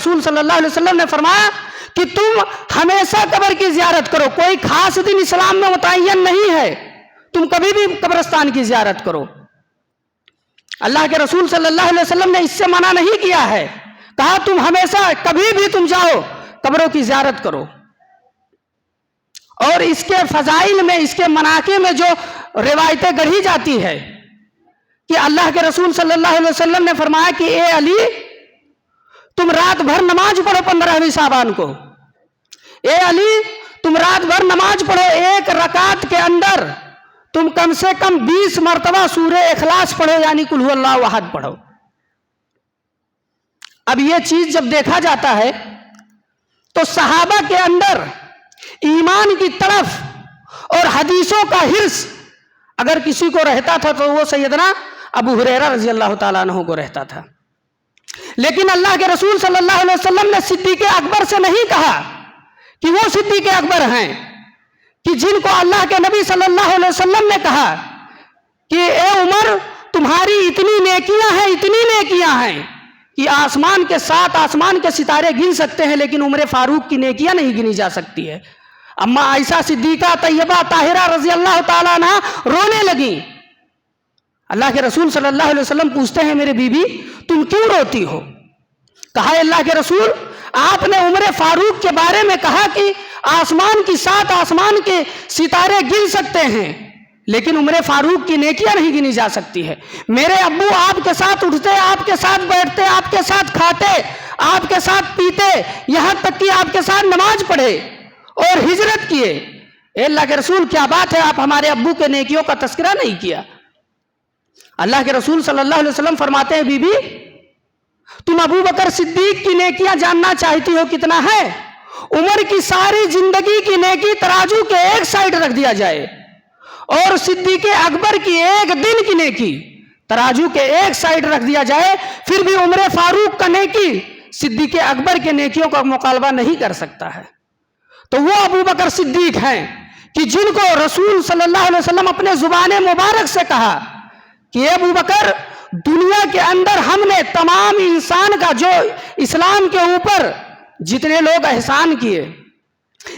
رسول صلی اللہ علیہ وسلم نے فرمایا کہ تم ہمیشہ قبر کی زیارت کرو، کوئی خاص دن اسلام میں متعین نہیں ہے، تم کبھی بھی قبرستان کی زیارت کرو۔ اللہ کے رسول صلی اللہ علیہ وسلم نے اس سے منع نہیں کیا ہے، کہا تم ہمیشہ کبھی بھی تم جاؤ قبروں کی زیارت کرو۔ اور اس کے فضائل میں، اس کے مناقب میں جو روایتیں گڑھی جاتی ہے کہ اللہ کے رسول صلی اللہ علیہ وسلم نے فرمایا کہ اے علی، تم رات بھر نماز پڑھو 15ویں شعبان کو، اے علی تم رات بھر نماز پڑھو، ایک رکعت کے اندر تم کم سے کم 20 مرتبہ سورہ اخلاص پڑھو، یعنی قل هو اللہ احد پڑھو۔ اب یہ چیز جب دیکھا جاتا ہے تو صحابہ کے اندر ایمان کی طرف اور حدیثوں کا حرص اگر کسی کو رہتا تھا تو وہ سیدنا ابو ہریرہ رضی اللہ تعالیٰ عنہ کو رہتا تھا۔ لیکن اللہ کے رسول صلی اللہ علیہ وسلم نے صدیق اکبر سے نہیں کہا کہ وہ صدیق اکبر ہیں کہ جن کو اللہ کے نبی صلی اللہ علیہ وسلم نے کہا کہ اے عمر تمہاری اتنی نیکیاں ہیں، اتنی نیکیاں ہیں کہ آسمان کے 7 آسمان کے ستارے گن سکتے ہیں، لیکن عمر فاروق کی نیکیاں نہیں گنی جا سکتی ہے۔ اما عائشہ صدیقہ طیبہ طاہرہ رضی اللہ تعالیٰ عنہ رونے لگیں۔ اللہ کے رسول صلی اللہ علیہ وسلم پوچھتے ہیں میرے بیوی تم کیوں روتی ہو؟ کہا اللہ کے رسول آپ نے عمر فاروق کے بارے میں کہا کہ آسمان کی 7 آسمان کے ستارے گن سکتے ہیں، لیکن عمر فاروق کی نیکیاں نہیں گنی جا سکتی ہے۔ میرے ابو آپ کے ساتھ اٹھتے، آپ کے ساتھ بیٹھتے، آپ کے ساتھ کھاتے، آپ کے ساتھ پیتے، یہاں تک کہ آپ کے ساتھ نماز پڑھے اور ہجرت کیے۔ اے اللہ کے رسول کیا بات ہے، آپ ہمارے ابو کے نیکیوں کا تذکرہ نہیں کیا؟ اللہ کے رسول صلی اللہ علیہ وسلم فرماتے ہیں بی بی تم ابو بکر صدیق کی نیکیاں جاننا چاہتی ہو کتنا ہے؟ عمر کی ساری زندگی کی نیکی ترازو کے ایک سائیڈ رکھ دیا جائے اور صدیق اکبر کی ایک دن کی نیکی ترازو کے ایک سائیڈ رکھ دیا جائے، پھر بھی عمر فاروق کا نیکی صدیق اکبر کے نیکیوں کا مقابلہ نہیں کر سکتا ہے۔ تو وہ ابو بکر صدیق ہیں کہ جن کو رسول صلی اللہ علیہ وسلم اپنے زبان مبارک سے کہا کہ اے ابو بکر دنیا کے اندر ہم نے تمام انسان کا جو اسلام کے اوپر جتنے لوگ احسان کیے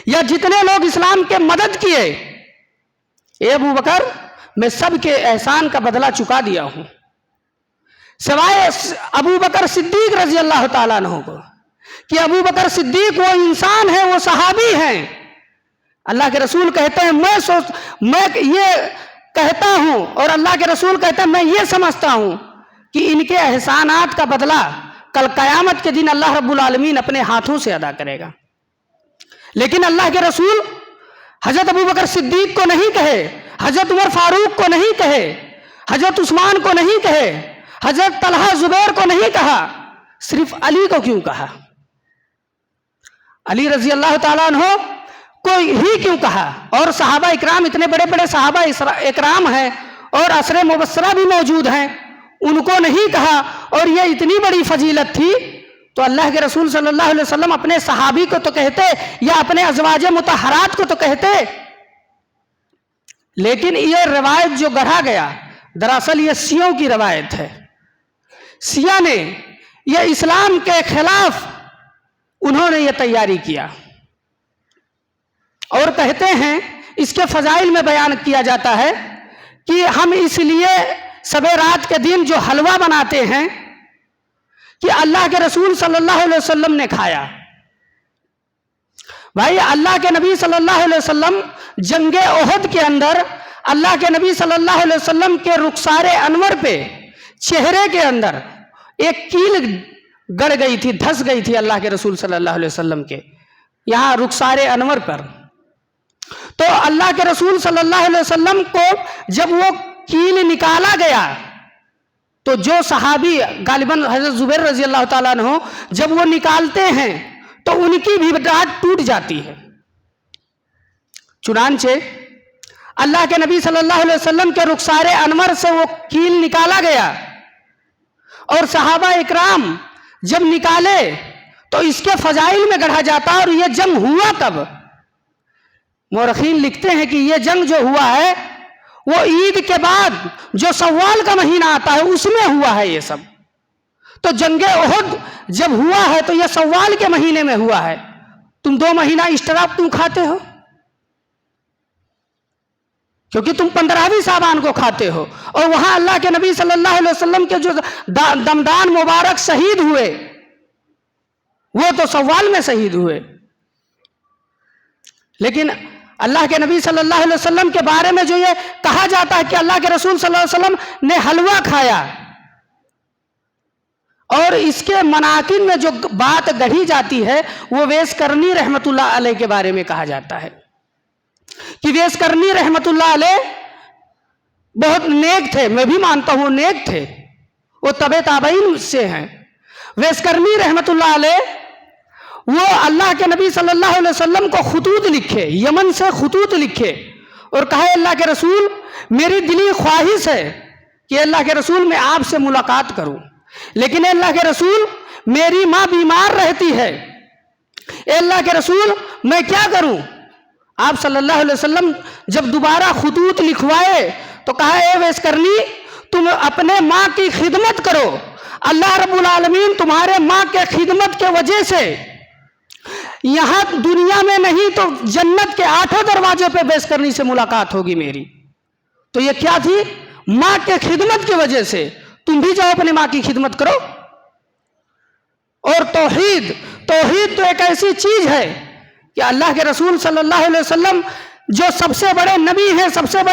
یا جتنے لوگ اسلام کے مدد کیے، اے ابو بکر میں سب کے احسان کا بدلہ چکا دیا ہوں، سوائے ابو بکر صدیق رضی اللہ تعالیٰ عنہ کو، کہ ابو بکر صدیق وہ انسان ہے، وہ صحابی ہیں۔ اللہ کے رسول کہتے ہیں میں یہ کہتا ہوں اور اللہ کے رسول کہتے ہیں میں یہ سمجھتا ہوں کہ ان کے احسانات کا بدلہ کل قیامت کے دن اللہ رب العالمین اپنے ہاتھوں سے ادا کرے گا۔ لیکن اللہ کے رسول حضرت ابو بکر صدیق کو نہیں کہے، حضرت عمر فاروق کو نہیں کہے، حضرت عثمان کو نہیں کہے، حضرت طلحہ زبیر کو نہیں کہا، صرف علی کو کیوں کہا؟ علی رضی اللہ تعالیٰ عنہ کو ہی کیوں کہا؟ اور صحابہ اکرام اتنے بڑے بڑے صحابہ اکرام ہیں اور عشر مبشرہ بھی موجود ہیں، ان کو نہیں کہا؟ اور یہ اتنی بڑی فضیلت تھی تو اللہ کے رسول صلی اللہ علیہ وسلم اپنے صحابی کو تو کہتے یا اپنے ازواج مطہرات کو تو کہتے۔ لیکن یہ روایت جو گڑھا گیا دراصل یہ شیعوں کی روایت ہے۔ شیعہ نے یہ اسلام کے خلاف انہوں نے یہ تیاری کیا اور کہتے ہیں اس کے فضائل میں بیان کیا جاتا ہے کہ ہم اس لیے شب رات کے دن جو حلوہ بناتے ہیں کہ اللہ کے رسول صلی اللہ علیہ وسلم نے کھایا۔ بھائی اللہ کے نبی صلی اللہ علیہ وسلم جنگ احد کے اندر اللہ کے نبی صلی اللہ علیہ وسلم کے رخسار انور پہ چہرے کے اندر ایک کیل گڑ گئی تھی، دھس گئی تھی اللہ کے رسول صلی اللہ علیہ وسلم کے یہاں رخسار انور پر۔ تو اللہ کے رسول صلی اللہ علیہ وسلم کو جب وہ کیل نکالا گیا تو جو صحابی غالباً حضرت زبیر رضی اللہ تعالیٰ عنہ جب وہ نکالتے ہیں تو ان کی بھی ڈاٹ ٹوٹ جاتی ہے۔ چنانچہ اللہ کے نبی صلی اللہ علیہ وسلم کے رخسار انور سے وہ کیل نکالا گیا اور صحابہ اکرام جب نکالے تو اس کے فضائل میں گڑھا جاتا۔ اور یہ جنگ ہوا کب؟ مورخین لکھتے ہیں کہ یہ جنگ جو ہوا ہے وہ عید کے بعد جو شوال کا مہینہ آتا ہے اس میں ہوا ہے یہ سب۔ تو جنگ احد جب ہوا ہے تو یہ سوال کے مہینے میں ہوا ہے، تم 2 مہینہ اشتراک کیوں کھاتے ہو؟ کیونکہ تم 15ویں شعبان کو کھاتے ہو، اور وہاں اللہ کے نبی صلی اللہ علیہ وسلم کے جو دمدان مبارک شہید ہوئے وہ تو سوال میں شہید ہوئے، لیکن اللہ کے نبی صلی اللہ علیہ وسلم کے بارے میں جو یہ کہا جاتا ہے کہ اللہ کے رسول صلی اللہ علیہ وسلم نے حلوہ کھایا، اور اس کے مناقب میں جو بات گڑھی جاتی ہے وہ ویس کرنی رحمت اللہ علیہ کے بارے میں کہا جاتا ہے کہ ویس کرنی رحمت اللہ علیہ بہت نیک تھے، میں بھی مانتا ہوں نیک تھے، وہ تبع تابعین سے ہیں۔ ویس کرنی رحمت اللہ علیہ وہ اللہ کے نبی صلی اللہ علیہ وسلم کو خطوط لکھے، یمن سے خطوط لکھے اور کہا اللہ کے رسول میری دلی خواہش ہے کہ اللہ کے رسول میں آپ سے ملاقات کروں، لیکن اللہ کے رسول میری ماں بیمار رہتی ہے، اے اللہ کے رسول میں کیا کروں؟ آپ صلی اللہ علیہ وسلم جب دوبارہ خطوط لکھوائے تو کہا اے ویس کرنی تم اپنے ماں کی خدمت کرو، اللہ رب العالمین تمہارے ماں کے خدمت کے وجہ سے یہاں دنیا میں نہیں تو جنت کے 8 دروازے پہ ویس کرنی سے ملاقات ہوگی میری۔ تو یہ کیا تھی؟ ماں کے خدمت کی وجہ سے، تم بھی جاؤ اپنے ماں کی خدمت کرو۔ اور توحید تو ایک ایسی چیز ہے کہ اللہ کے رسول صلی اللہ علیہ وسلم جو سب سے بڑے نبی ہیں، سب سے بڑے